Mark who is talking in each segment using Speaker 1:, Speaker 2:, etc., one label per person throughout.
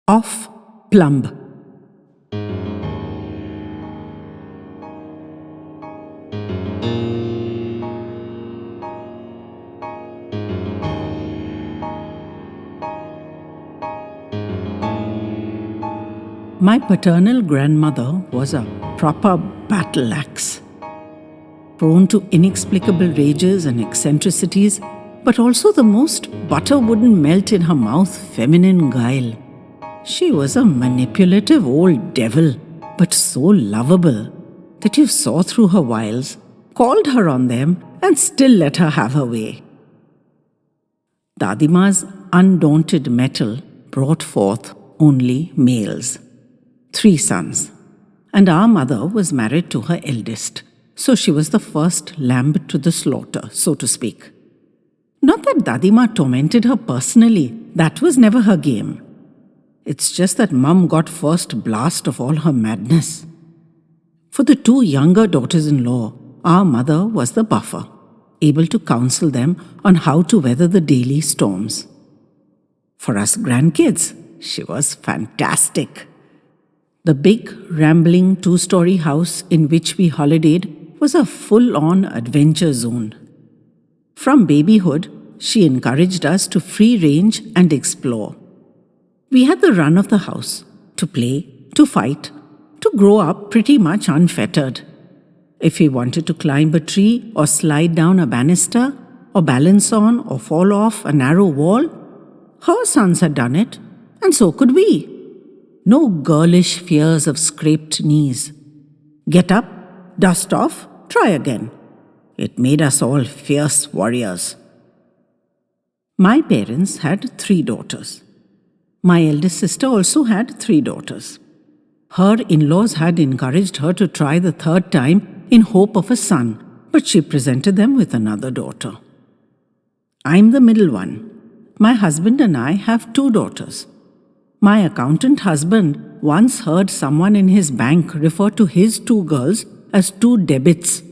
Speaker 1: of Plumb. My paternal grandmother was a proper battle axe, prone to inexplicable rages and eccentricities, but also the most butter wouldn't melt in her mouth feminine guile. She was a manipulative old devil, but so lovable that you saw through her wiles, called her on them, and still let her have her way. Dadima's undaunted mettle brought forth only males, 3 sons, and our mother was married to her eldest, so she was the first lamb to the slaughter, so to speak. Not that Dadima tormented her personally, that was never her game. It's just that Mum got first blast of all her madness. For the 2 younger daughters-in-law, our mother was the buffer, able to counsel them on how to weather the daily storms. For us grandkids, she was fantastic. The big, rambling 2-story house in which we holidayed was a full-on adventure zone. From babyhood, she encouraged us to free range and explore. We had the run of the house, to play, to fight, to grow up pretty much unfettered. If we wanted to climb a tree or slide down a banister or balance on or fall off a narrow wall, her sons had done it, and so could we. No girlish fears of scraped knees. Get up, dust off, try again. It made us all fierce warriors. My parents had 3 daughters. My eldest sister also had 3 daughters. Her in-laws had encouraged her to try the 3rd time in hope of a son, but she presented them with another daughter. I'm the middle one. My husband and I have 2 daughters. My accountant husband once heard someone in his bank refer to his 2 girls as 2 debits,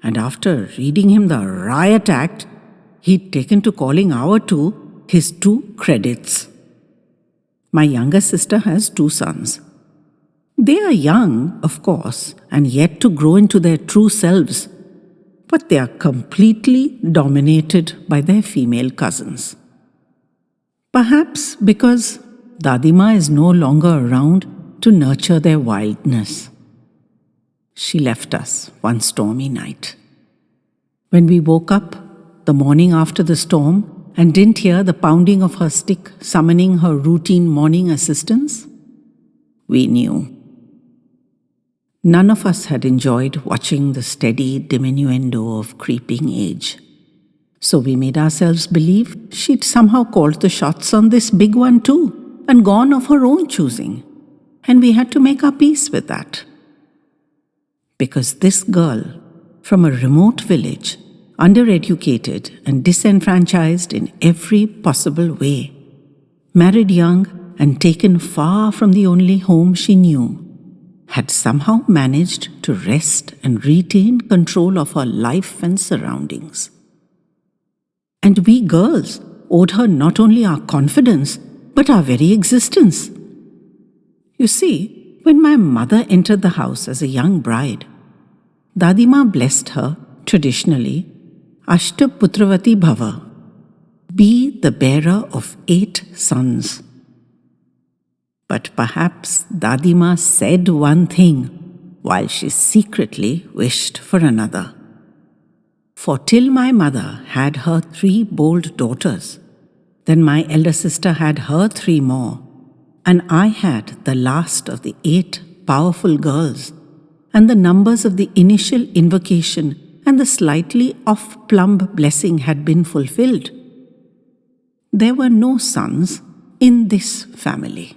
Speaker 1: and after reading him the riot act, he'd taken to calling our 2 his 2 credits. My younger sister has 2 sons. They are young, of course, and yet to grow into their true selves, but they are completely dominated by their female cousins. Perhaps because Dadima is no longer around to nurture their wildness. She left us one stormy night. When we woke up the morning after the storm and didn't hear the pounding of her stick summoning her routine morning assistance, we knew. None of us had enjoyed watching the steady diminuendo of creeping age. So we made ourselves believe she'd somehow called the shots on this big one too, and gone of her own choosing, and we had to make our peace with that. Because this girl, from a remote village, undereducated and disenfranchised in every possible way, married young and taken far from the only home she knew, had somehow managed to wrest and retain control of her life and surroundings. And we girls owed her not only our confidence, but our very existence. You see, when my mother entered the house as a young bride, Dadima blessed her, traditionally, Ashta Putravati Bhava, be the bearer of 8 sons. But perhaps Dadima said one thing while she secretly wished for another. For till my mother had her 3 bold daughters, then my elder sister had her 3 more, and I had the last of the 8 powerful girls, and the numbers of the initial invocation and the slightly off-plumb blessing had been fulfilled. There were no sons in this family.